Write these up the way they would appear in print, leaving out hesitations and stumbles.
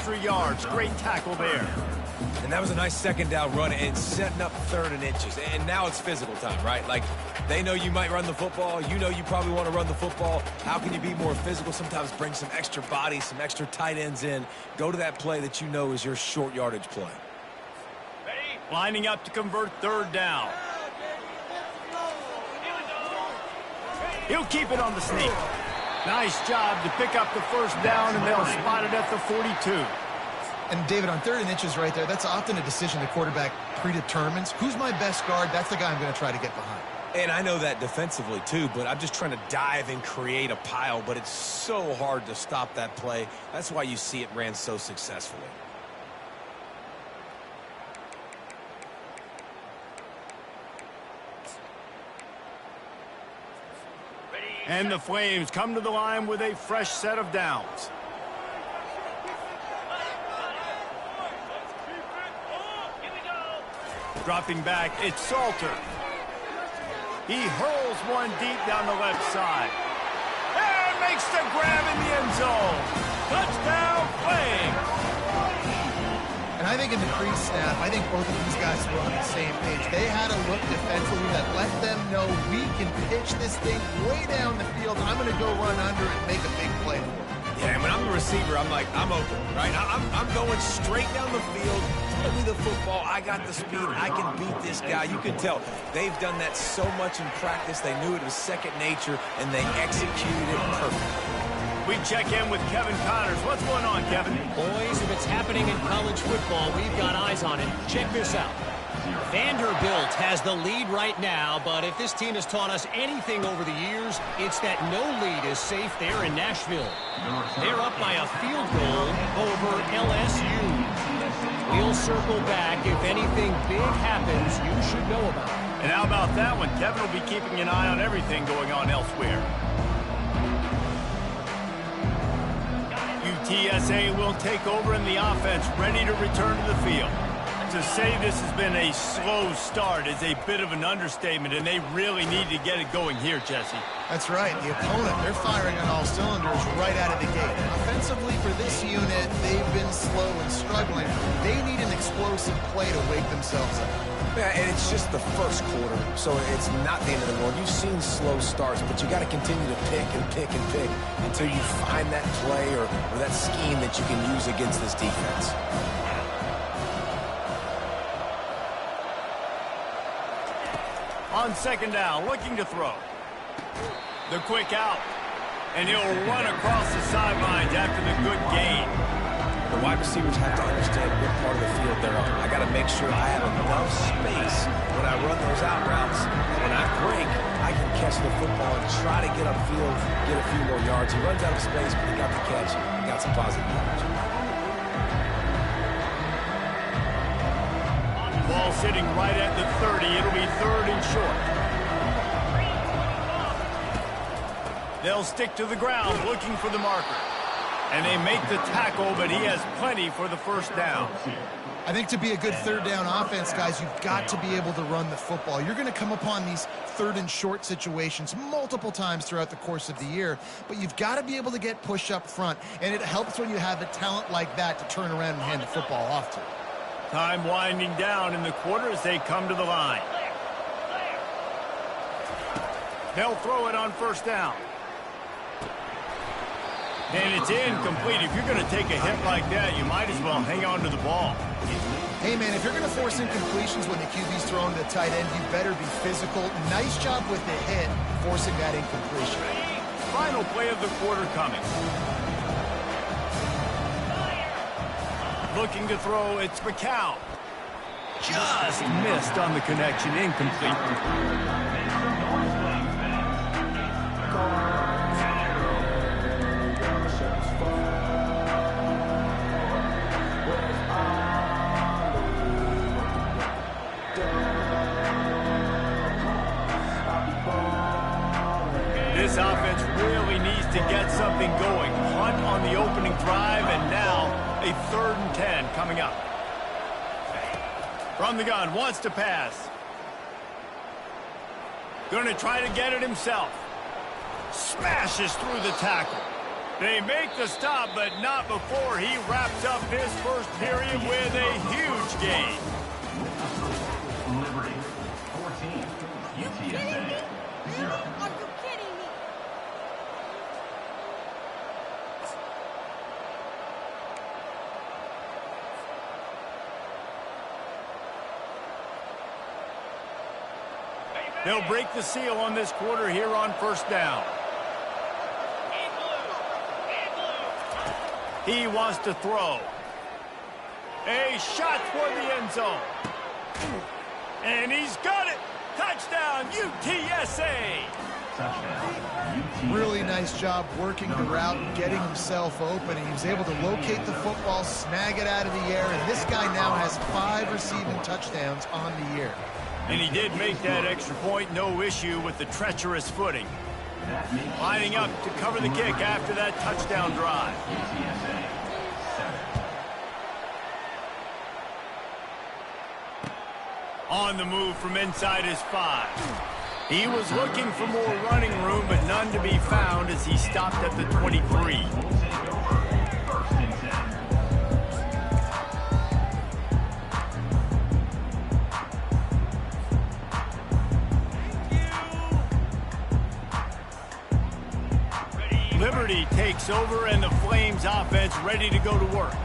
extra yards. Great tackle there. And that was a nice second down run and setting up 3rd and inches. And now it's physical time, right? Like, they know you might run the football. You know you probably want to run the football. How can you be more physical? Sometimes bring some extra bodies, some extra tight ends in. Go to that play that you know is your short yardage play. Lining up to convert 3rd down. He'll keep it on the sneak. Nice job to pick up the 1st down, and they'll spot it at the 42. And, David, on 3rd and inches right there, that's often a decision the quarterback predetermines. Who's my best guard? That's the guy I'm going to try to get behind. And I know that defensively, too, but I'm just trying to dive and create a pile, but it's so hard to stop that play. That's why you see it ran so successfully. And the Flames come to the line with a fresh set of downs. Dropping back, it's Salter. He hurls one deep down the left side. And makes the grab in the end zone. Touchdown, Flames! And I think in the pre-snap, I think both of these guys were on the same page. They had a look defensively that let them know we can pitch this thing way down the field. I'm going to go run under and make a big play for it. Yeah, and when I'm the receiver, I'm like, I'm open, right? I'm going straight down the field. Throw me the football. I got the speed. I can beat this guy. You can tell they've done that so much in practice. They knew it was second nature, and they executed it perfectly. We check in with Kevin Connors. What's going on, Kevin? Boys, if it's happening in college football, we've got eyes on it. Check this out. Vanderbilt has the lead right now, but if this team has taught us anything over the years, it's that no lead is safe there in Nashville. They're up by a field goal over LSU. We'll circle back. If anything big happens, you should know about it. And how about that one? Kevin will be keeping an eye on everything going on elsewhere. UTSA will take over in the offense, ready to return to the field. To say this has been a slow start is a bit of an understatement, and they really need to get it going here, Jesse. That's right. The opponent, they're firing on all cylinders right out of the gate. Offensively for this unit, they've been slow and struggling. They need an explosive play to wake themselves up. Yeah, and it's just the first quarter, so it's not the end of the world. You've seen slow starts, but you got to continue to pick and pick and pick until you find that play or that scheme that you can use against this defense. On 2nd down, looking to throw. The quick out. And he'll run across the sidelines after the good gain. The wide receivers have to understand what part of the field they're on. I got to make sure I have enough space when I run those out routes. And when I break, I can catch the football and try to get upfield, get a few more yards. He runs out of space, but he got the catch. He got some positive yards. Ball sitting right at the 30. It'll be 3rd and short. They'll stick to the ground looking for the marker. And they make the tackle, but he has plenty for the 1st down. I think to be a good 3rd down offense, guys, you've got to be able to run the football. You're going to come upon these 3rd and short situations multiple times throughout the course of the year, but you've got to be able to get push up front, and it helps when you have a talent like that to turn around and hand the football off to. Time winding down in the quarter as they come to the line. They'll throw it on 1st down. And it's incomplete. If you're going to take a hit like that, you might as well hang on to the ball. Hey, man, if you're going to force incompletions when the QB's throwing to the tight end, you better be physical. Nice job with the hit, forcing that incompletion. Final play of the quarter coming. Looking to throw, it's McCown. Just missed on the connection, incomplete. This offense really needs to get something going. Hunt on the opening drive, and now a 3rd and 10 coming up. From the gun, wants to pass. Going to try to get it himself. Smashes through the tackle. They make the stop, but not before he wraps up his first period with a huge gain. Liberty, 14. UTSA, 0. Are you kidding me? They'll break the seal on this quarter here on first down. He wants to throw. A shot toward the end zone. And he's got it. Touchdown, UTSA. Really nice job working the route and getting himself open. He was able to locate the football, snag it out of the air, and this guy now has 5 receiving touchdowns on the year. And he did make that extra point, no issue with the treacherous footing. Lining up to cover the kick after that touchdown drive. On the move from inside his 5. He was looking for more running room, but none to be found as he stopped at the 23. Liberty takes over, and the Flames offense ready to go to work.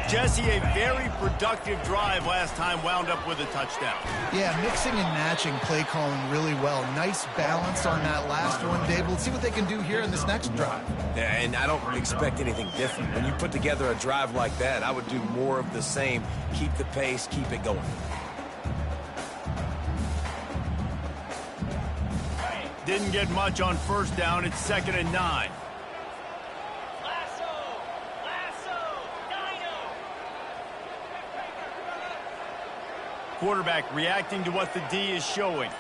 Jesse, a very productive drive last time, wound up with a touchdown. Yeah, mixing and matching play calling really well. Nice balance on that last one, Dave. Let's see what they can do here in this next drive. Yeah, and I don't expect anything different. When you put together a drive like that, I would do more of the same. Keep the pace, keep it going. Didn't get much on first down. It's 2nd and 9. Quarterback reacting to what the D is showing.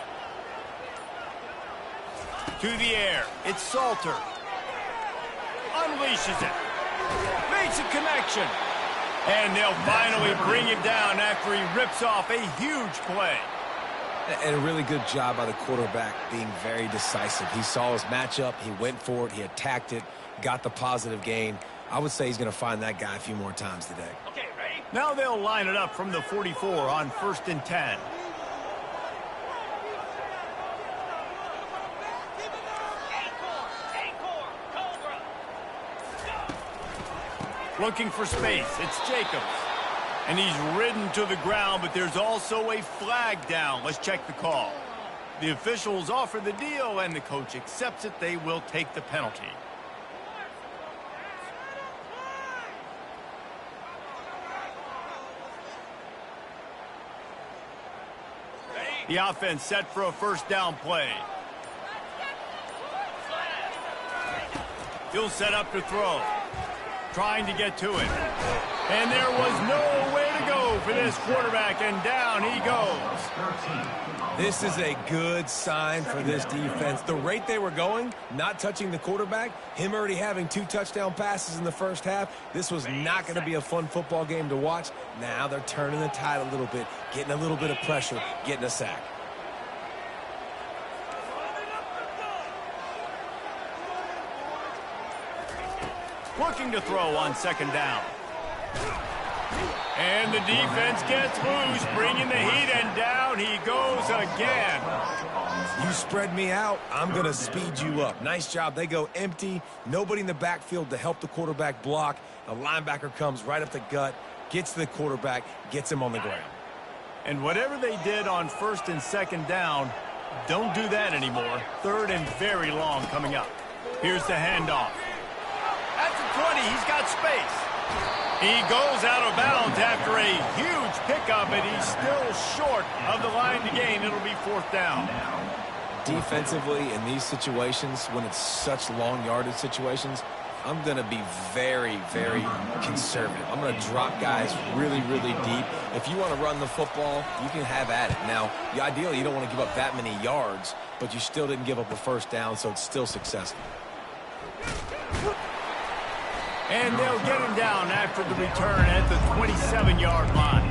To the air. It's Salter. Unleashes it. Makes a connection. And they'll finally bring him down after he rips off a huge play. And a really good job by the quarterback being very decisive. He saw his matchup. He went for it. He attacked it. Got the positive gain. I would say he's going to find that guy a few more times today. Okay, ready? Now they'll line it up from the 44 on 1st and 10. Looking for space. It's Jacobs. And he's ridden to the ground, but there's also a flag down. Let's check the call. The officials offer the deal, and the coach accepts it. They will take the penalty. The offense set for a first down play. He'll set up to throw. Trying to get to it. And there was nowhere to go for this quarterback, and down he goes. This is a good sign for this defense. The rate they were going, not touching the quarterback, him already having 2 touchdown passes in the first half, this was not going to be a fun football game to watch. Now they're turning the tide a little bit, getting a little bit of pressure, getting a sack. Looking to throw on 2nd down. And the defense gets loose, bringing the heat, and down he goes again. You spread me out, I'm going to speed you up. Nice job. They go empty, nobody in the backfield to help the quarterback block. The linebacker comes right up the gut, gets to the quarterback, gets him on the ground. And whatever they did on 1st and 2nd down, don't do that anymore. 3rd and very long coming up. Here's the handoff. At the 20, he's got space. He goes out of bounds after a huge pickup, and he's still short of the line to gain. It'll be 4th down. Defensively, in these situations, when it's such long yardage situations, I'm going to be very, very conservative. I'm going to drop guys really, really deep. If you want to run the football, you can have at it. Now, ideally, you don't want to give up that many yards, but you still didn't give up a first down, so it's still successful. And they'll get him down after the return at the 27-yard line.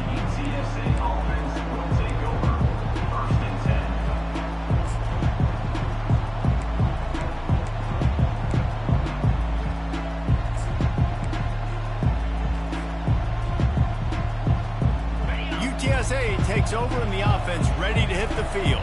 USA takes over and the offense ready to hit the field.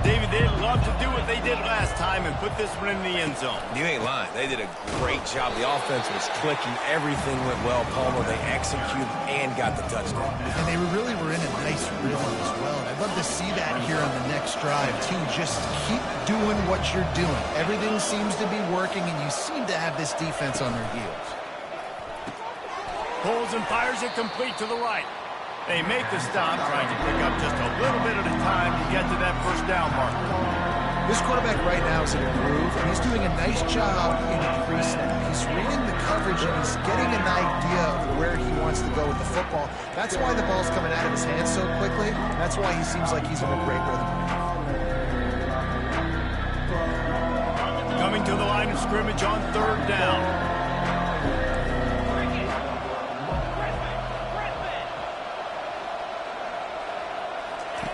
David, they'd love to do what they did last time and put this one in the end zone. You ain't lying. They did a great job. The offense was clicking. Everything went well. Palmer, they executed and got the touchdown. And they really were in a nice rhythm as well. And I'd love to see that here on the next drive, too. Just keep doing what you're doing. Everything seems to be working, and you seem to have this defense on their heels. Pulls and fires it complete to the right. They make the stop, trying to pick up just a little bit at a time to get to that first down marker. This quarterback right now is in a groove, and he's doing a nice job in pre-snap. He's reading the coverage, and he's getting an idea of where he wants to go with the football. That's why the ball's coming out of his hands so quickly. That's why he seems like he's in a great rhythm. Coming to the line of scrimmage on third down.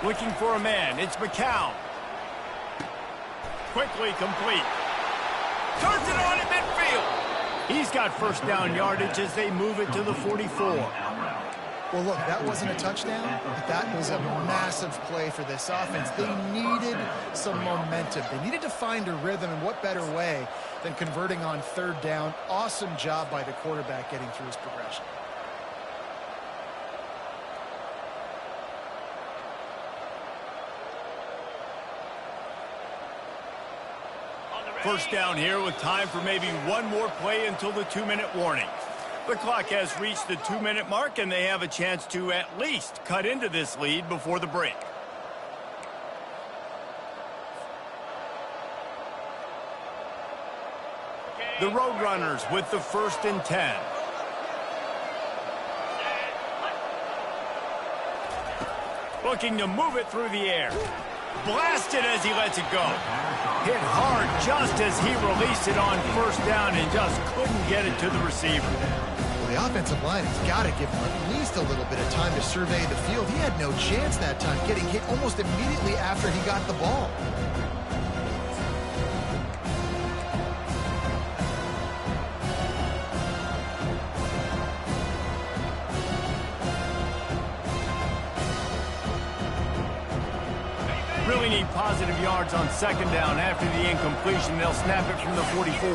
Looking for a man. It's McCown. Quickly complete. Turns it on in midfield. He's got first down yardage as they move it to the 44. Well, look, that wasn't a touchdown, but that was a massive play for this offense. They needed some momentum. They needed to find a rhythm, and what better way than converting on third down. Awesome job by the quarterback getting through his progression. First down here with time for maybe one more play until the 2-minute warning. The clock has reached the 2-minute mark, and they have a chance to at least cut into this lead before the break. The Roadrunners with the 1st and 10. Looking to move it through the air. Blasted as he lets it go. Hit hard just as he released it on first down and just couldn't get it to the receiver. Well, the offensive line has got to give him at least a little bit of time to survey the field. He had no chance that time, getting hit almost immediately after he got the ball. Really need positive yards on second down after the incompletion. They'll snap it from the 44.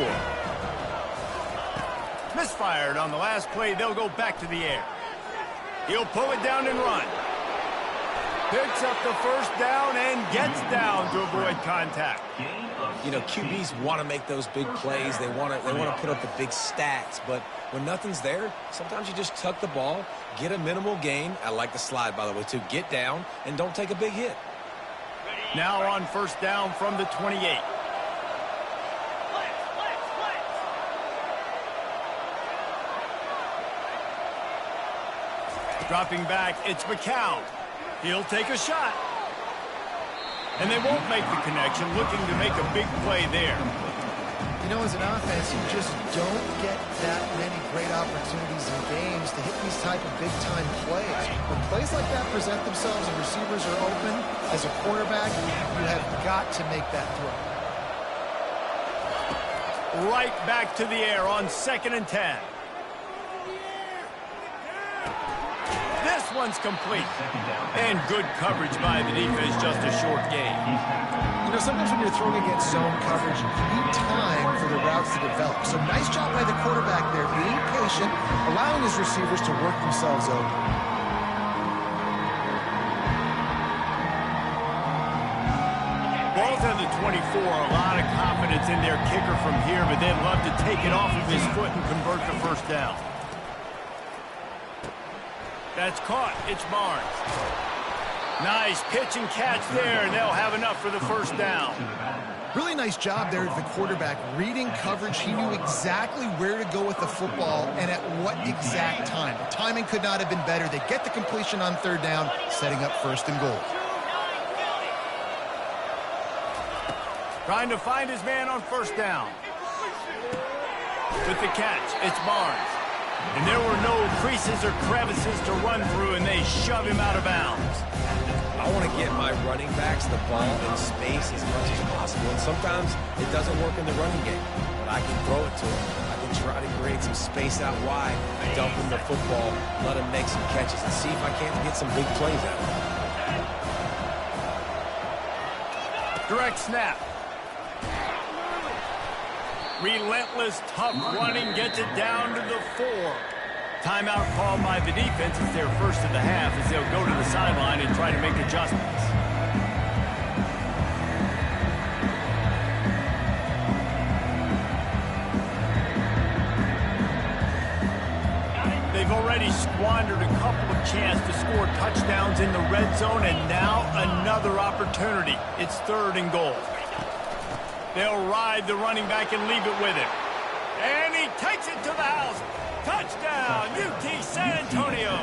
Misfired on the last play. They'll go back to the air. He'll pull it down and run. Picks up the first down and gets down to avoid contact. You know, QBs want to make those big plays. They want to put up the big stats. But when nothing's there, sometimes you just tuck the ball, get a minimal gain. I like the slide, by the way, too. Get down and don't take a big hit. Now on first down from the 28. Dropping back, it's McCown. He'll take a shot. And they won't make the connection, looking to make a big play there. You know, as an offense, you just don't get that many great opportunities in games to hit these type of big-time plays. When plays like that present themselves and receivers are open, as a quarterback, you have got to make that throw. Right back to the air on 2nd and 10. This one's complete. And good coverage by the defense, just a short gain. You know, sometimes when you're throwing against zone coverage, you need time for the routes to develop. So nice job by the quarterback there, being patient, allowing his receivers to work themselves open. Ball's on the 24, a lot of confidence in their kicker from here, but they'd love to take it off of his foot and convert the first down. That's caught. It's Barnes. Nice pitch and catch there, and they'll have enough for the first down. Really nice job there of the quarterback reading coverage. He knew exactly where to go with the football and at what exact time. The timing could not have been better. They get the completion on third down, setting up 1st and goal. Trying to find his man on first down. With the catch, it's Barnes. And there were no creases or crevices to run through, and they shove him out of bounds. I want to get my running backs the ball in space as much as possible. And sometimes it doesn't work in the running game. But I can throw it to them. I can try to create some space out wide, dump him the football, let him make some catches, and see if I can't get some big plays out of him. Direct snap. Relentless, tough running gets it down to the 4. Timeout called by the defense. It's their first of the half as they'll go to the sideline and try to make adjustments. They've already squandered a couple of chances to score touchdowns in the red zone, and now another opportunity. It's 3rd and goal. They'll ride the running back and leave it with him. And he takes it to the house. Touchdown, UT San Antonio.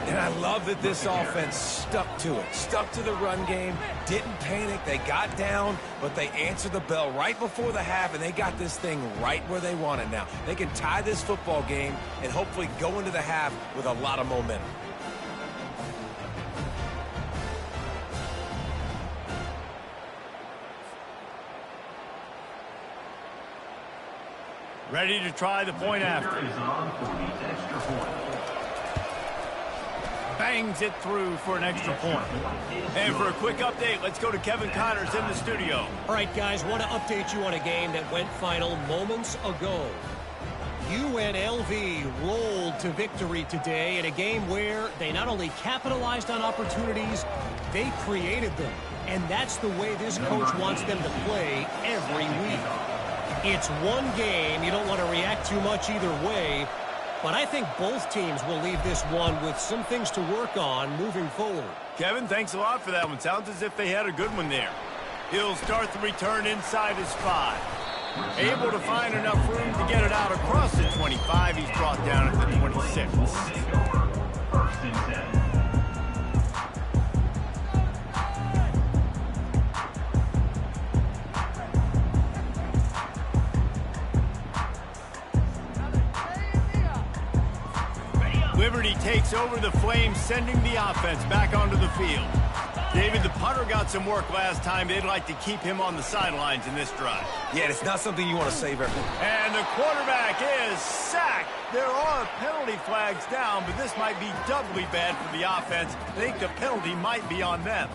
And I love that this offense stuck to it. Stuck to the run game, didn't panic. They got down, but they answered the bell right before the half, and they got this thing right where they want it now. They can tie this football game and hopefully go into the half with a lot of momentum. Ready to try the point after. Bangs it through for an extra point. And for a quick update, let's go to Kevin Connors in the studio. All right, guys, want to update you on a game that went final moments ago. UNLV rolled to victory today in a game where they not only capitalized on opportunities, they created them. And that's the way this coach wants them to play every week. It's one game. You don't want to react too much either way. But I think both teams will leave this one with some things to work on moving forward. Kevin, thanks a lot for that one. Sounds as if they had a good one there. He'll start the return inside his 5. Able to find enough room to get it out across the 25. He's brought down at the 26. First and 10. Liberty takes over the Flames, sending the offense back onto the field. David, the punter got some work last time. They'd like to keep him on the sidelines in this drive. Yeah, it's not something you want to save every. And the quarterback is sacked. There are penalty flags down, but this might be doubly bad for the offense. I think the penalty might be on them.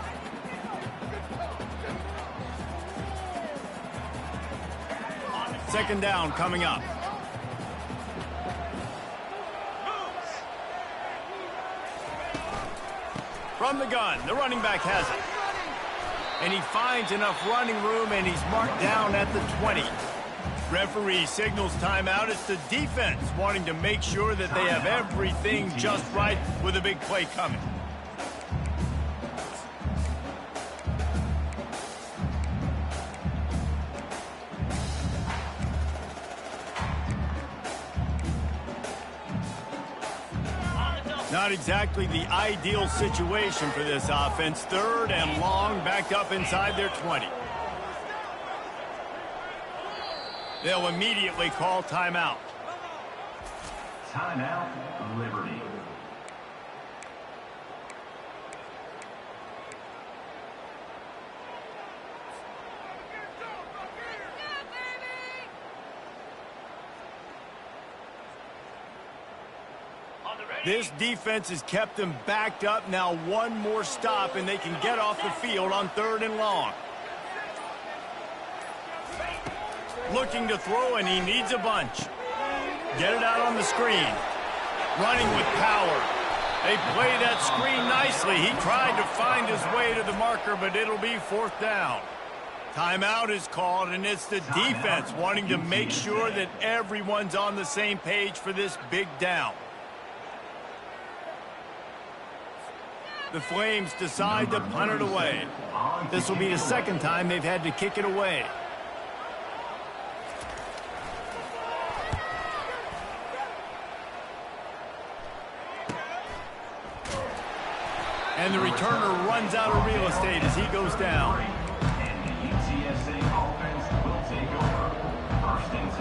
Second down coming up. From the gun, the running back has it. And he finds enough running room, and he's marked down at the 20. Referee signals timeout. It's the defense wanting to make sure that they have everything just right with a big play coming. Not exactly the ideal situation for this offense. 3rd and long, backed up inside their 20. They'll immediately call timeout. Timeout, Liberty. This defense has kept them backed up. Now one more stop, and they can get off the field on 3rd and long. Looking to throw, and he needs a bunch. Get it out on the screen. Running with power. They play that screen nicely. He tried to find his way to the marker, but it'll be 4th down. Timeout is called, and it's the defense wanting to make sure that everyone's on the same page for this big down. The Flames decide to punt it away. This will be the second time they've had to kick it away. And the returner runs out of real estate as he goes down. And the UTSA offense will take over. First and 10.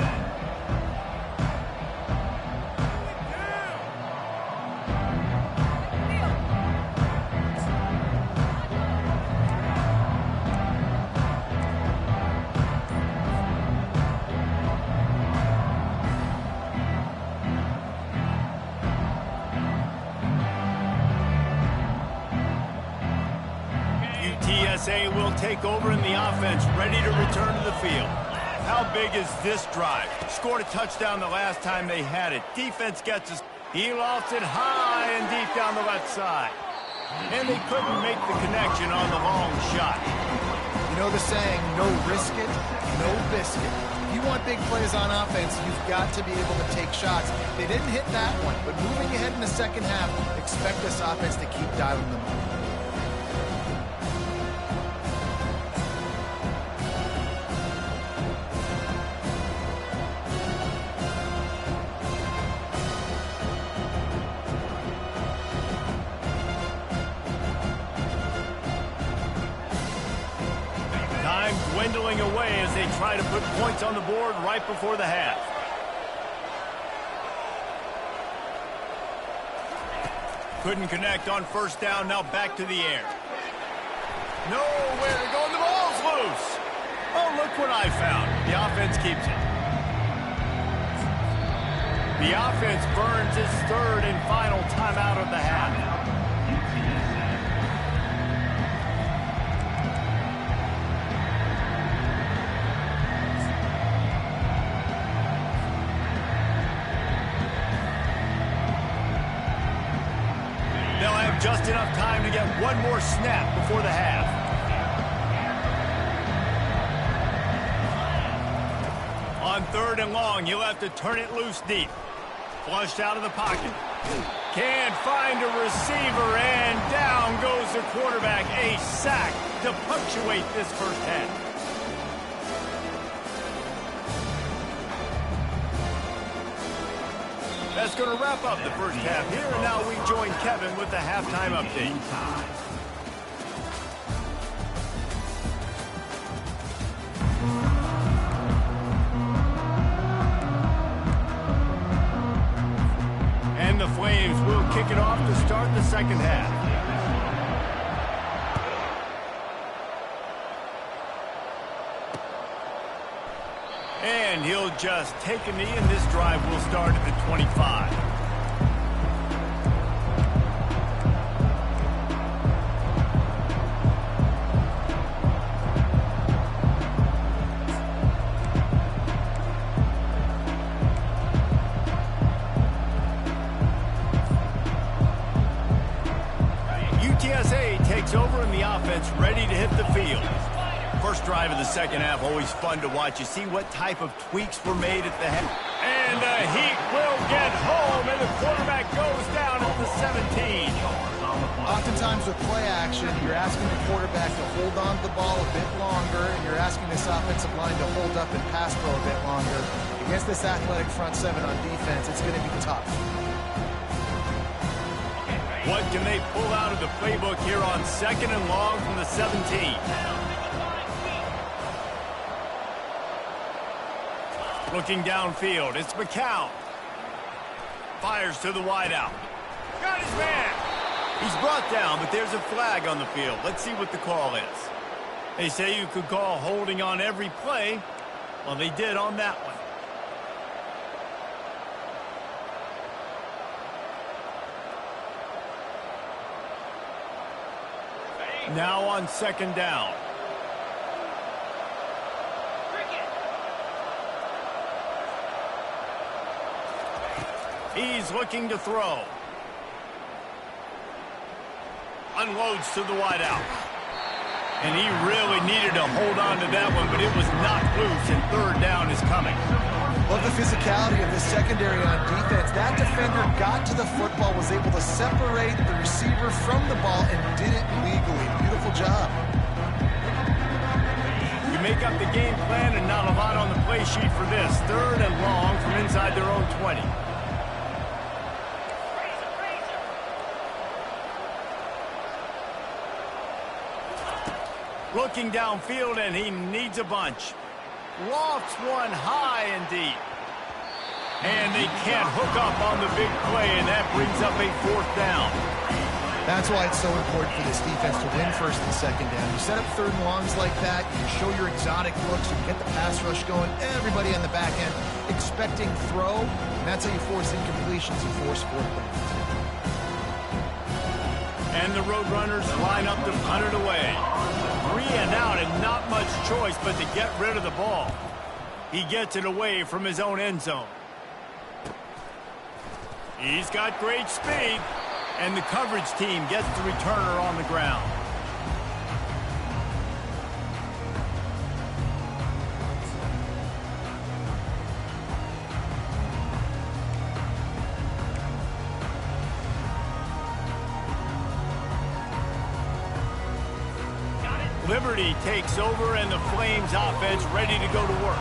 UTSA will take over in the offense, ready to return to the field. How big is this drive? Scored a touchdown the last time they had it. Defense gets us. He lofts it high and deep down the left side. And they couldn't make the connection on the long shot. You know the saying, no risk it, no biscuit. If you want big plays on offense, you've got to be able to take shots. They didn't hit that one, but moving ahead in the second half, expect this offense to keep dialing them up. Dwindling away as they try to put points on the board right before the half. Couldn't connect on first down, now back to the air. Nowhere to go, and the ball's loose. Oh, look what I found. The offense keeps it. The offense burns its third and final timeout of the half. Just enough time to get one more snap before the half. On third and long, you'll have to turn it loose deep. Flushed out of the pocket. Can't find a receiver, and down goes the quarterback. A sack to punctuate this first half. That's going to wrap up the first half here, and now we join Kevin with the halftime update. And the Flames will kick it off to start the second half. And he'll just take a knee, and this drive will start at the 25. UTSA takes over in the offense, ready to hit the field. First drive of the second half, always fun to watch. You see what type of tweaks were made at the half. And the Heat will get home, and the quarterback goes down at the 17. Oftentimes with play action, you're asking the quarterback to hold on to the ball a bit longer, and you're asking this offensive line to hold up and pass pro a bit longer. Against this athletic front seven on defense, it's going to be tough. What can they pull out of the playbook here on second and long from the 17? Looking downfield, it's McCown. Fires to the wideout. Got his man. He's brought down, but there's a flag on the field. Let's see what the call is. They say you could call holding on every play. Well, they did on that one. Now on second down. He's looking to throw. Unloads to the wideout. And he really needed to hold on to that one, but it was knocked loose, and third down is coming. Love the physicality of the secondary on defense. That defender got to the football, was able to separate the receiver from the ball, and did it legally. Beautiful job. You make up the game plan, and not a lot on the play sheet for this. Third and long from inside their own 20. Looking downfield, and he needs a bunch. Lofts one high and deep. And they can't hook up on the big play, and that brings up a fourth down. That's why it's so important for this defense to win first and second down. You set up third and longs like that, you show your exotic looks, you get the pass rush going, everybody on the back end expecting throw, and that's how you force incompletions and force fourth down. And the Roadrunners line up to punt it away. 3 and out and not much choice but to get rid of the ball. He gets it away from his own end zone. He's got great speed. And the coverage team gets the returner on the ground. Liberty takes over and the Flames offense ready to go to work.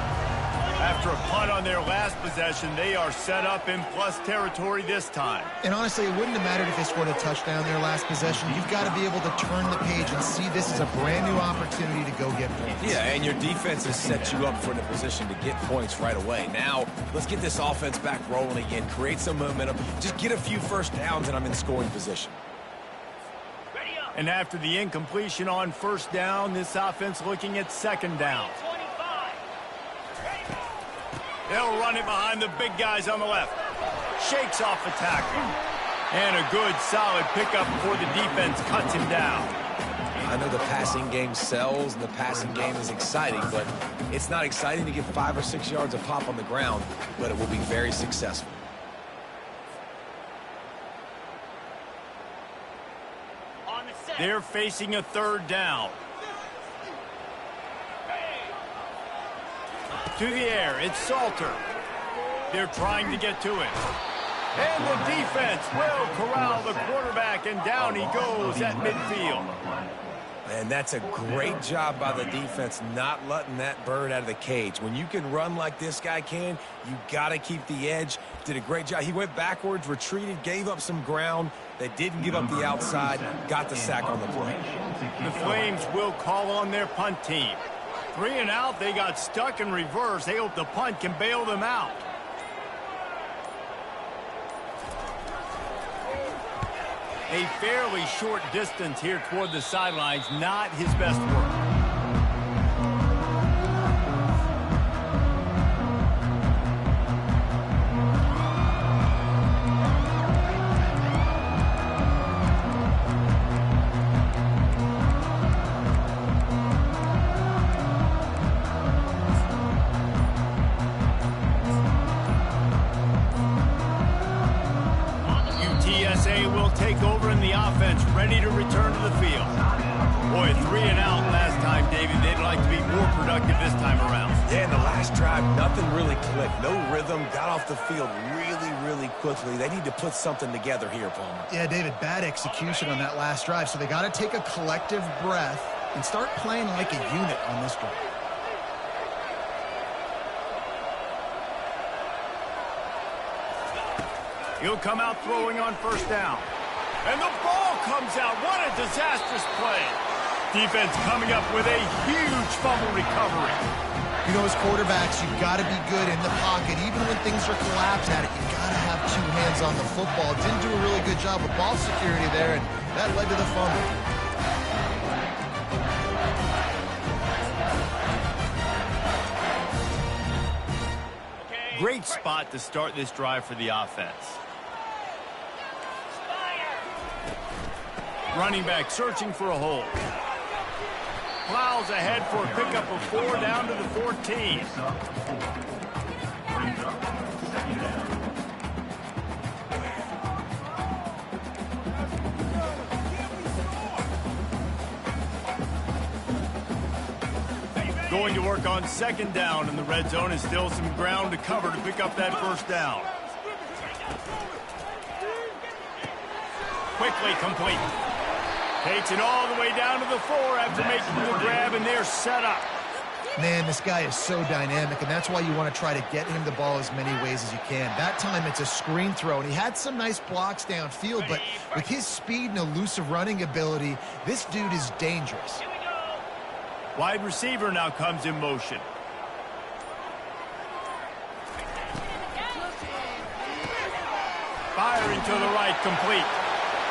After a punt on their last possession, they are set up in plus territory this time. And honestly, it wouldn't have mattered if they scored a touchdown their last possession. You've got to be able to turn the page and see this as a brand new opportunity to go get points. Yeah, and your defense has set you up for the position to get points right away. Now, let's get this offense back rolling again, create some momentum, just get a few first downs, and I'm in scoring position. And after the incompletion on first down, this offense looking at second down. They'll run it behind the big guys on the left. Shakes off the tackle. And a good, solid pickup before the defense cuts him down. I know the passing game sells and the passing game is exciting, but it's not exciting to get 5 or 6 yards of pop on the ground, but it will be very successful. They're facing a third down. To the air, it's Salter. They're trying to get to it. And the defense will corral the quarterback, and down he goes at midfield. And that's a great job by the defense not letting that bird out of the cage. When you can run like this guy can, you got to keep the edge. Did a great job. He went backwards, retreated, gave up some ground. They didn't give up the outside, got the sack on the play. The Flames will call on their punt team. 3 and out, they got stuck in reverse. They hope the punt can bail them out. A fairly short distance here toward the sidelines, not his best work. Take over in the offense, ready to return to the field. Boy, 3 and out last time, David. They'd like to be more productive this time around. Yeah, in the last drive, nothing really clicked. No rhythm, got off the field really quickly. They need to put something together here, Palmer. Yeah, David, bad execution on that last drive, so they got to take a collective breath and start playing like a unit on this drive. He'll come out throwing on first down. And the ball comes out. What a disastrous play. Defense coming up with a huge fumble recovery. You know, as quarterbacks, you've got to be good in the pocket. Even when things are collapsed at it, you've got to have 2 hands on the football. Didn't do a really good job of ball security there, and that led to the fumble. Great spot to start this drive for the offense. Running back searching for a hole. Plows ahead for a pickup of 4 down to the 14. Going to work on second down in the red zone, and still some ground to cover to pick up that first down. Quickly complete. Takes it all the way down to the 4 after making the grab, and they're set up. Man, this guy is so dynamic, and that's why you want to try to get him the ball as many ways as you can. That time it's a screen throw, and he had some nice blocks downfield, but with his speed and elusive running ability, this dude is dangerous. Wide receiver now comes in motion. Firing to the right, complete.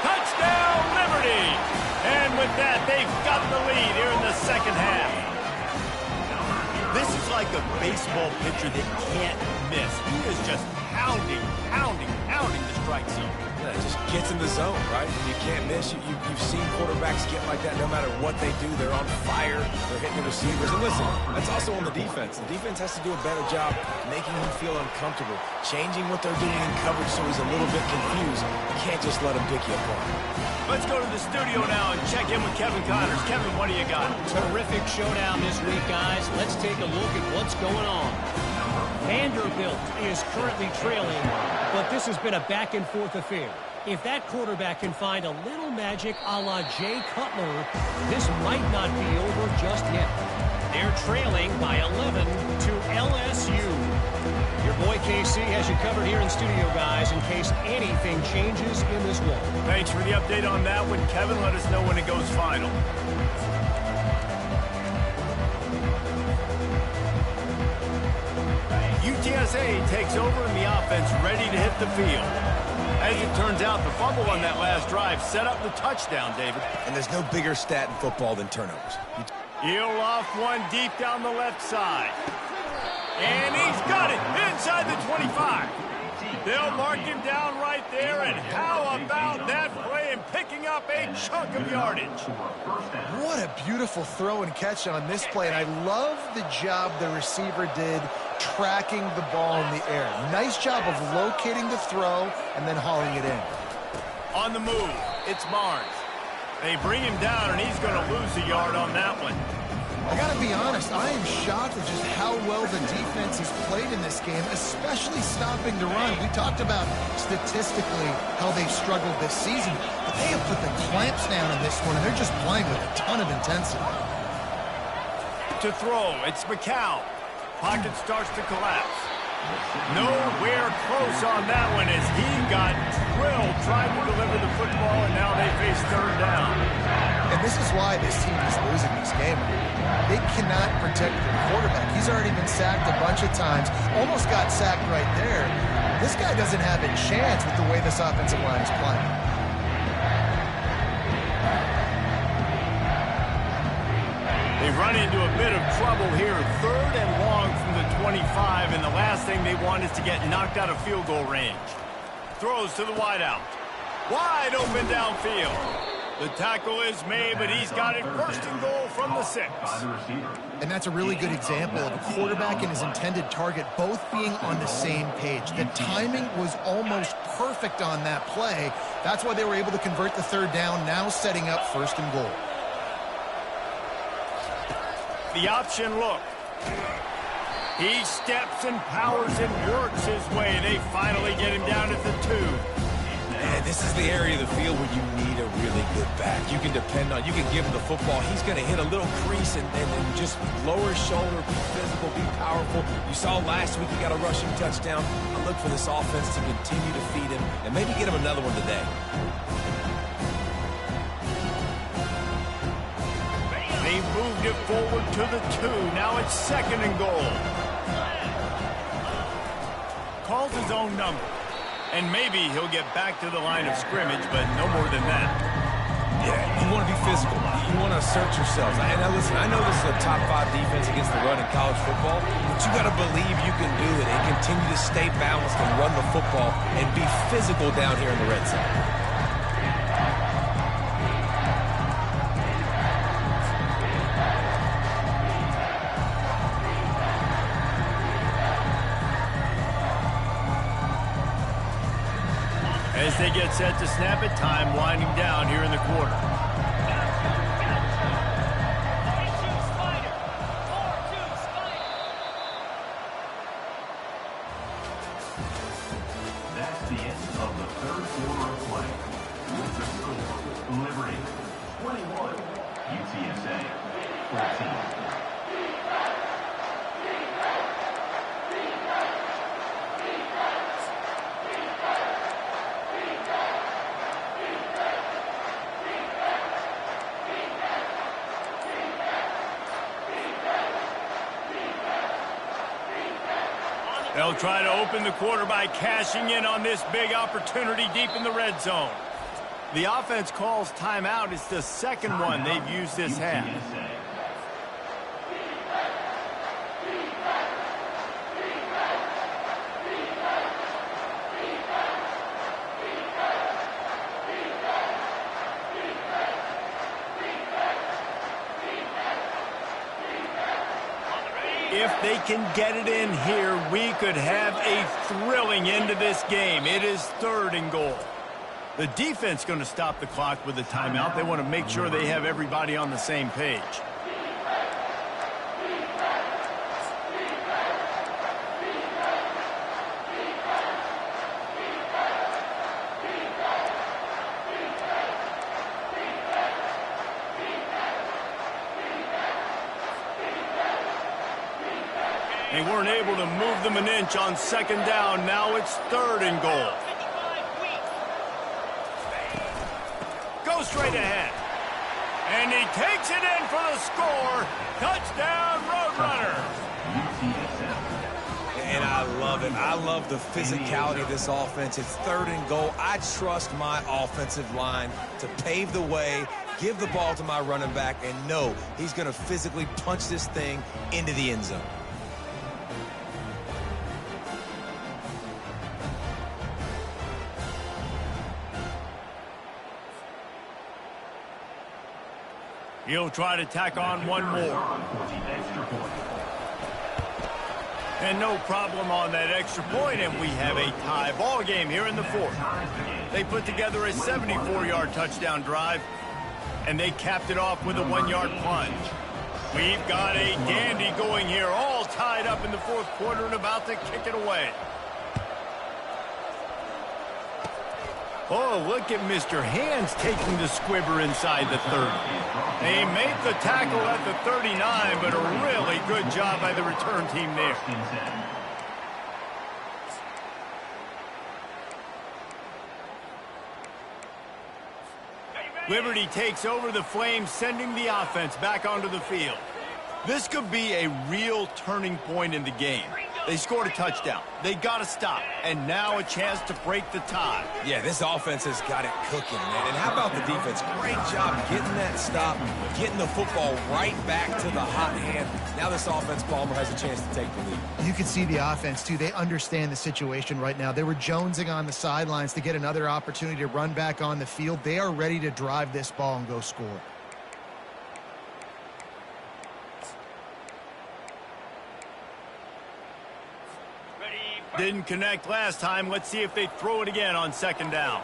Touchdown, Liberty! And with that, they've got the lead here in the second half. This is like a baseball pitcher that can't miss. He is just pounding the strike zone. Yeah, it just gets in the zone, right? You can't miss. You've seen quarterbacks get like that no matter what they do. They're on fire. They're hitting the receivers. And listen, that's also on the defense. The defense has to do a better job making him feel uncomfortable, changing what they're doing in coverage so he's a little bit confused. You can't just let him pick you apart. Let's go to the studio now and check in with Kevin Connors. Kevin, what do you got? Terrific showdown this week, guys. Let's take a look at what's going on. Vanderbilt is currently trailing, but this has been a back-and-forth affair. If that quarterback can find a little magic a la Jay Cutler, this might not be over just yet. They're trailing by 11 to LSU. Your boy KC has you covered here in studio, guys, in case anything changes in this one. Thanks for the update on that one, Kevin. Let us know when it goes final. UTSA takes over and the offense ready to hit the field. As it turns out, the fumble on that last drive set up the touchdown, David. And there's no bigger stat in football than turnovers. He'll off one deep down the left side. And he's got it inside the 25. They'll mark him down right there, and how about that play and picking up a chunk of yardage? What a beautiful throw and catch on this play, and I love the job the receiver did tracking the ball in the air. Nice job of locating the throw and then hauling it in. On the move, it's Barnes. They bring him down, and he's going to lose a yard on that one. I got to be honest, I am shocked at just how well the defense has played in this game, especially stopping the run. We talked about statistically how they've struggled this season, but they have put the clamps down in this one, and they're just playing with a ton of intensity. To throw, it's McCown. Pocket starts to collapse. Nowhere close on that one as he got drilled trying to deliver the football, and now they face third down. And this is why this team is losing this game. They cannot protect their quarterback. He's already been sacked a bunch of times, almost got sacked right there. This guy doesn't have a chance with the way this offensive line is playing. They run into a bit of trouble here. Third and long from the 25, and the last thing they want is to get knocked out of field goal range. Throws to the wideout. Wide open downfield. The tackle is made, but he's got it first and goal from the 6. And that's a really good example of a quarterback and his intended target both being on the same page. The timing was almost perfect on that play. That's why they were able to convert the third down, now setting up first and goal. The option look. He steps and powers and works his way. They finally get him down at the 2. And this is the area of the field where you need a really good back. You can depend on, you can give him the football. He's going to hit a little crease and just lower his shoulder, be physical, be powerful. You saw last week he got a rushing touchdown. I look for this offense to continue to feed him and maybe get him another one today. They moved it forward to the 2. Now it's second and goal. Calls his own number. And maybe he'll get back to the line of scrimmage, but no more than that. Yeah, you want to be physical. You want to assert yourselves. And now listen, I know this is a top 5 defense against the run in college football, but you got to believe you can do it and continue to stay balanced and run the football and be physical down here in the red zone. As they get set to snap it, time winding down here in the quarter. That's the end of the third quarter of play. With the score, Liberty 21, UTSA 14. They'll try to open the quarter by cashing in on this big opportunity deep in the red zone. The offense calls timeout. It's the second one they've used this half. If they can get it in here, we could have a thrilling end to this game. It is 3rd and goal. The defense going to stop the clock with a timeout. They want to make sure they have everybody on the same page. They weren't able to move them an inch on 2nd down. Now it's 3rd and goal. Go straight ahead. And he takes it in for the score. Touchdown, Roadrunners. And I love it. I love the physicality of this offense. It's 3rd and goal. I trust my offensive line to pave the way, give the ball to my running back, and know he's going to physically punch this thing into the end zone. He'll try to tack on one more. And no problem on that extra point, and we have a tie ball game here in the 4th. They put together a 74-yard touchdown drive, and they capped it off with a 1-yard plunge. We've got a dandy going here, all tied up in the 4th quarter and about to kick it away. Oh, look at Mr. Hands taking the squibber inside the 30. They made the tackle at the 39, but a really good job by the return team there. Liberty takes over the Flames, sending the offense back onto the field. This could be a real turning point in the game. They scored a touchdown. They got to stop. And now a chance to break the tie. Yeah, this offense has got it cooking, man. And how about the defense? Great job getting that stop, getting the football right back to the hot hand. Now this offense, Palmer, has a chance to take the lead. You can see the offense, too. They understand the situation right now. They were jonesing on the sidelines to get another opportunity to run back on the field. They are ready to drive this ball and go score. Didn't connect last time. Let's see if they throw it again on 2nd down.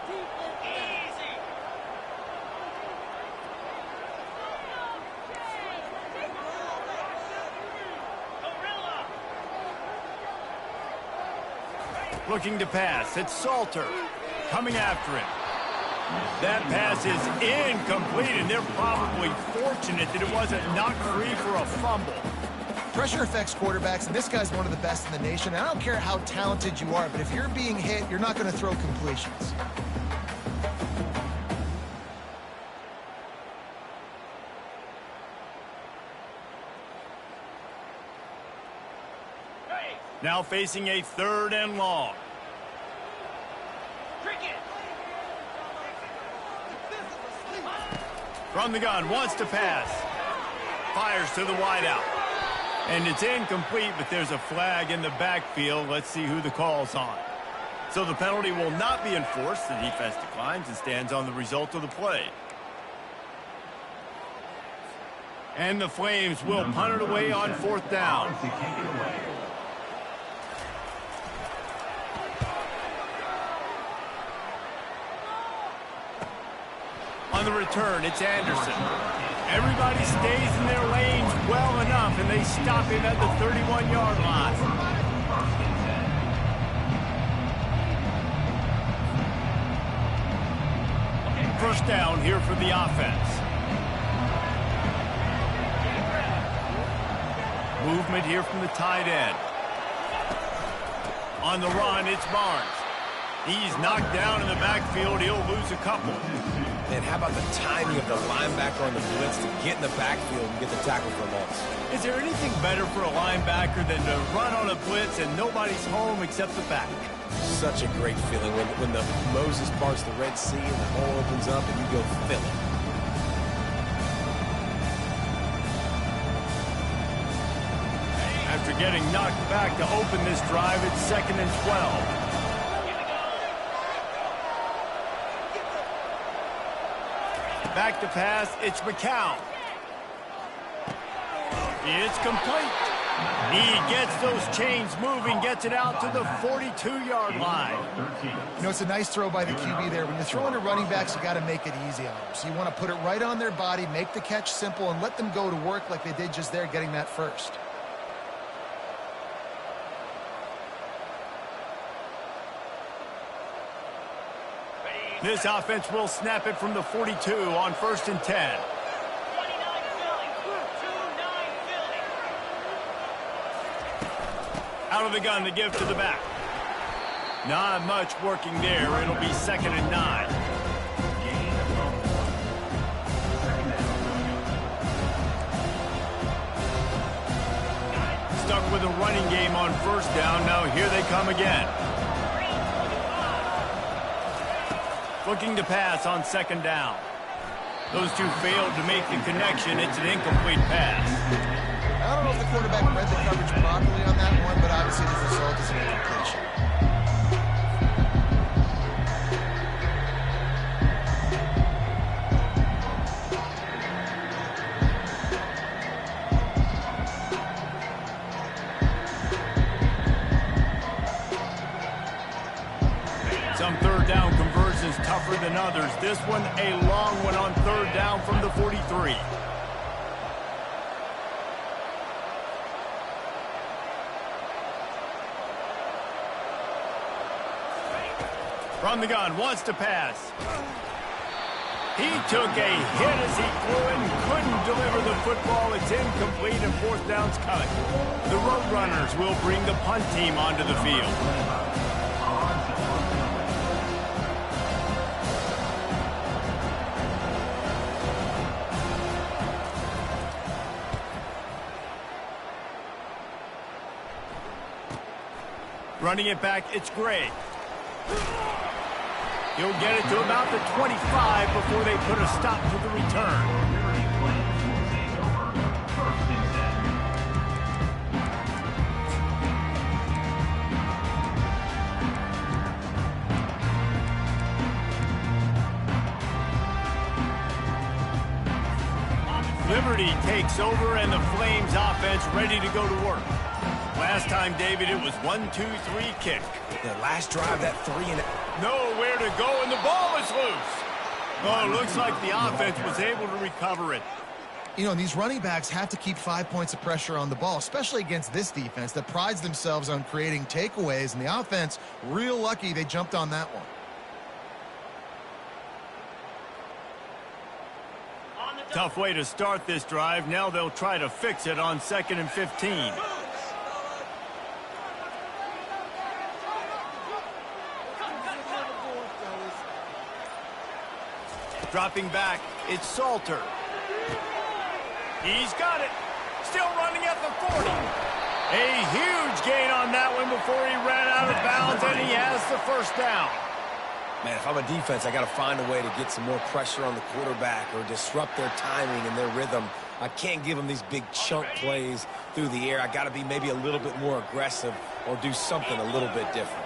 Looking to pass. It's Salter coming after him. That pass is incomplete, and they're probably fortunate that it wasn't knocked free for a fumble. Pressure affects quarterbacks, and this guy's one of the best in the nation. I don't care how talented you are, but if you're being hit, you're not going to throw completions. Now facing a 3rd and long. From the gun, wants to pass. Fires to the wideout. And it's incomplete, but there's a flag in the backfield. Let's see who the call's on. So the penalty will not be enforced. The defense declines and stands on the result of the play. And the Flames will punt it away on 4th down. On the return, it's Anderson. Everybody stays in their lanes well enough, and they stop him at the 31-yard line. First down here for the offense. Movement here from the tight end. On the run, it's Barnes. He's knocked down in the backfield. He'll lose a couple. And how about the timing of the linebacker on the blitz to get in the backfield and get the tackle for a loss? Is there anything better for a linebacker than to run on a blitz and nobody's home except the back? Such a great feeling when the Moses parts the Red Sea and the hole opens up and you go fill it. After getting knocked back to open this drive, it's 2nd and 12. Back to pass, it's McCown. It's complete. He gets those chains moving, gets it out to the 42-yard line. You know, it's a nice throw by the QB there. When you're throwing to running backs, you got to make it easy on them. So you want to put it right on their body, make the catch simple, and let them go to work like they did just there, getting that first. This offense will snap it from the 42 on 1st and 10. Out of the gun to give to the back. Not much working there. It'll be 2nd and 9. Stuck with a running game on 1st down. Now here they come again. Looking to pass on 2nd down. Those two failed to make the connection. It's an incomplete pass. I don't know if the quarterback read the coverage properly on that one, but obviously the result is an incompletion. Some 3rd down conversions tougher than others. This one a long one on 3rd down from the 43. From the gun, wants to pass. He took a hit as he threw it and couldn't deliver the football. It's incomplete and 4th down's coming. The Roadrunners will bring the punt team onto the field. Running it back, it's Gray. He'll get it to about the 25 before they put a stop to the return. Liberty takes over and the Flames offense ready to go to work. Last time, David, it was 1-2-3 kick. The last drive, that 3 and nowhere to go, and the ball is loose. Oh, it looks like the offense was able to recover it. You know, these running backs have to keep 5 points of pressure on the ball, especially against this defense that prides themselves on creating takeaways, and the offense, real lucky they jumped on that one. Tough way to start this drive. Now they'll try to fix it on 2nd and 15. Dropping back, it's Salter. He's got it. Still running at the 40. A huge gain on that one before he ran out of bounds, and he has the 1st down. Man, if I'm a defense, I got to find a way to get some more pressure on the quarterback or disrupt their timing and their rhythm. I can't give them these big chunk plays through the air. I got to be maybe a little bit more aggressive or do something a little bit different.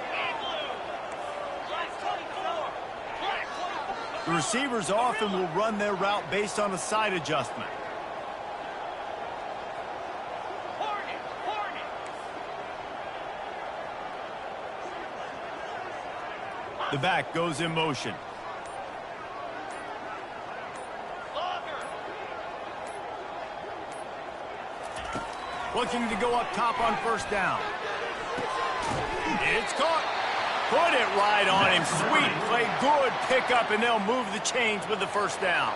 The receivers often will run their route based on a side adjustment. The back goes in motion. Looking to go up top on 1st down. It's caught. Put it right on him. Sweet play. Good pickup, and they'll move the chains with the 1st down.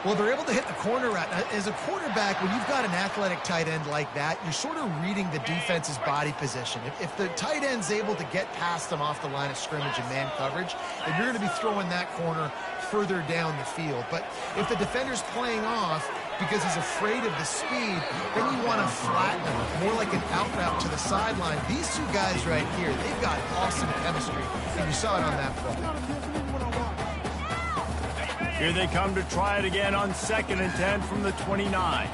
Well, they're able to hit the corner route. Now, as a quarterback, when you've got an athletic tight end like that, you're sort of reading the defense's body position. If the tight end's able to get past them off the line of scrimmage and man coverage, then you're going to be throwing that corner further down the field. But if the defender's playing off because he's afraid of the speed, then you want to flatten him, more like an out route to the sideline. These two guys right here, they've got awesome chemistry, and you saw it on that play. Here they come to try it again on 2nd and 10 from the 29.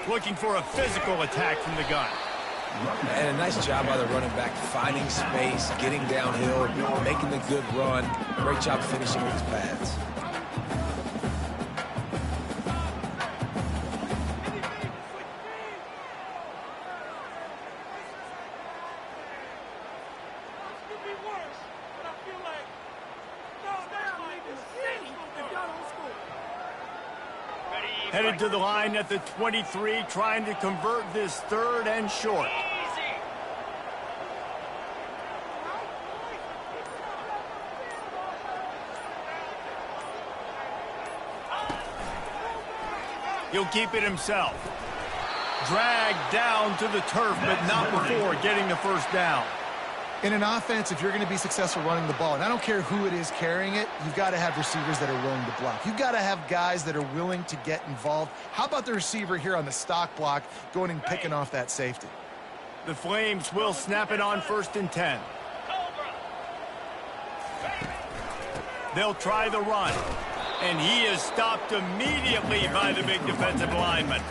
Looking for a physical attack from the gun. And a nice job by the running back, finding space, getting downhill, making the good run. Great job finishing with his pads. Headed to the line at the 23, trying to convert this 3rd and short. He'll keep it himself. Dragged down to the turf, but not before getting the first down. In an offense, if you're going to be successful running the ball, and I don't care who it is carrying it, you've got to have receivers that are willing to block. You've got to have guys that are willing to get involved. How about the receiver here on the stock block going and picking off that safety? The Flames will snap it on 1st and 10. They'll try the run. And he is stopped immediately by the big defensive lineman.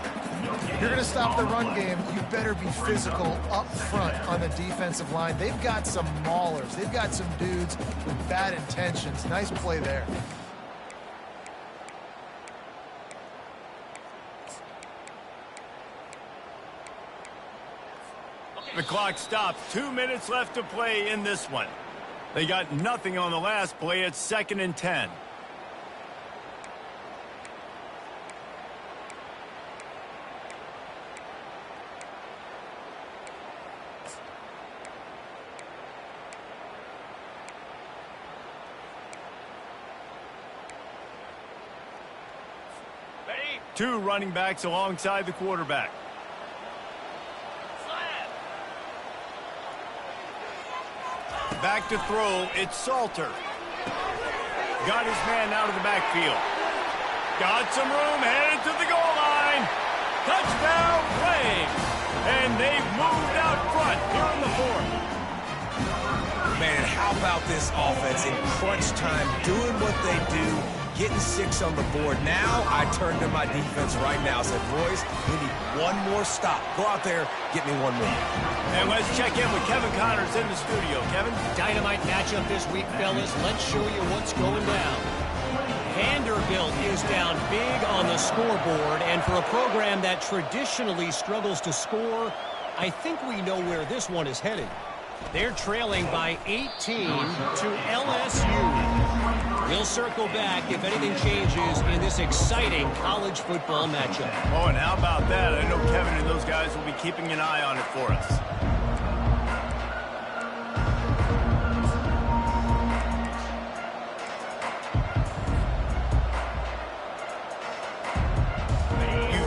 If you're going to stop the run game, you better be physical up front on the defensive line. They've got some maulers. They've got some dudes with bad intentions. Nice play there. The clock stops. 2 minutes left to play in this one. They got nothing on the last play. It's 2nd and 10. Two running backs alongside the quarterback. Back to throw, it's Salter. Got his man out of the backfield. Got some room, headed to the goal line. Touchdown, Flames. And they've moved out front here in the 4th. Man, how about this offense in crunch time, doing what they do, getting 6 on the board. Now I turn to my defense right now. Said, boys, we need one more stop. Go out there, get me one more. And let's check in with Kevin Connors in the studio. Kevin? Dynamite matchup this week, fellas. Let's show you what's going down. Vanderbilt is down big on the scoreboard, and for a program that traditionally struggles to score, I think we know where this one is headed. They're trailing by 18 to LSU. We'll circle back if anything changes in this exciting college football matchup. Oh, and how about that? I know Kevin and those guys will be keeping an eye on it for us.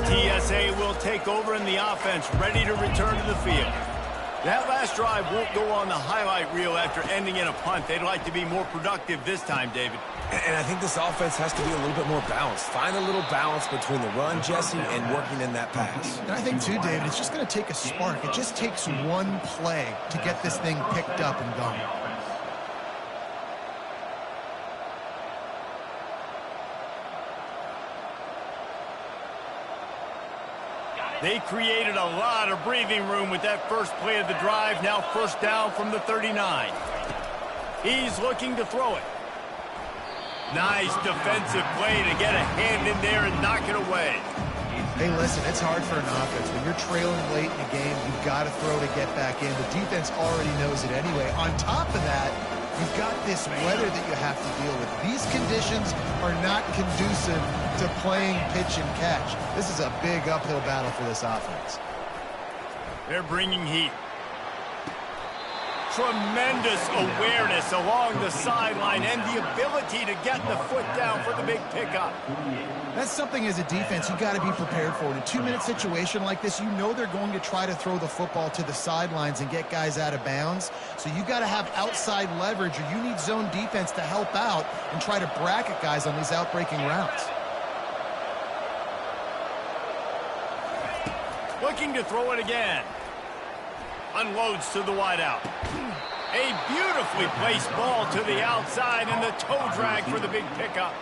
UTSA will take over in the offense, ready to return to the field. That last drive won't go on the highlight reel after ending in a punt. They'd like to be more productive this time, David. And I think this offense has to be a little bit more balanced. Find a little balance between the run, Jesse, and working in that pass. And I think, too, David, it's just going to take a spark. It just takes one play to get this thing picked up and going. They created a lot of breathing room with that first play of the drive. Now 1st down from the 39. He's looking to throw it. Nice defensive play to get a hand in there and knock it away. Hey, listen, it's hard for an offense. When you're trailing late in the game, you've got to throw to get back in. The defense already knows it anyway. On top of that, you've got this weather that you have to deal with. These conditions are not conducive to playing pitch and catch. This is a big uphill battle for this offense. They're bringing heat. Tremendous awareness along the sideline and the ability to get the foot down for the big pickup. That's something as a defense you got to be prepared for. In a 2-minute situation like this, you know they're going to try to throw the football to the sidelines and get guys out of bounds. So you got to have outside leverage, or you need zone defense to help out and try to bracket guys on these outbreaking routes. Looking to throw it again. Unloads to the wideout. A beautifully placed ball to the outside and the toe drag for the big pickup.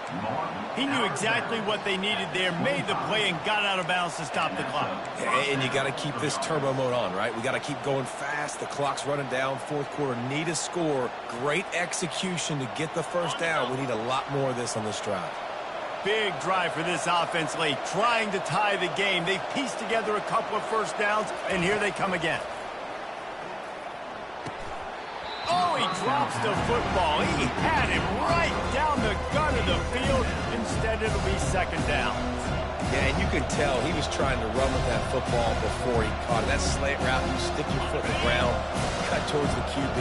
He knew exactly what they needed there, made the play, and got out of bounds to stop the clock. And you got to keep this turbo mode on, right? We got to keep going fast. The clock's running down. 4th quarter, need a score. Great execution to get the 1st down. We need a lot more of this on this drive. Big drive for this offense late, trying to tie the game. They've pieced together a couple of 1st downs, and here they come again. Oh, he drops the football. He had him right down the gut of the field. Instead, it'll be second down. Yeah, and you could tell he was trying to run with that football before he caught it. That slant route, you stick your foot in the ground, cut towards the QB.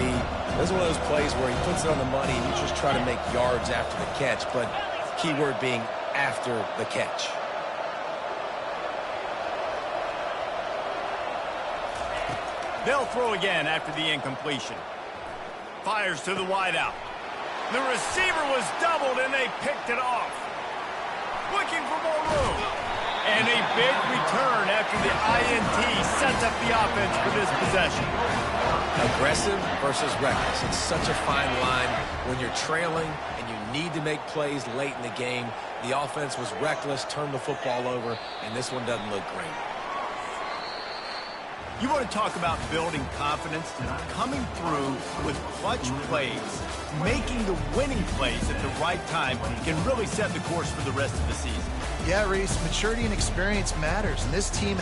This is one of those plays where he puts it on the money and you just try to make yards after the catch, but key word being after the catch. They'll throw again after the incompletion. Fires to the wideout. The receiver was doubled and they picked it off. Looking for more room. And a big return after the INT sets up the offense for this possession. Aggressive versus reckless. It's such a fine line when you're trailing and you need to make plays late in the game. The offense was reckless, turned the football over, and this one doesn't look great. You want to talk about building confidence? Coming through with clutch plays, making the winning plays at the right time can really set the course for the rest of the season. Yeah, Reese, maturity and experience matters, and this team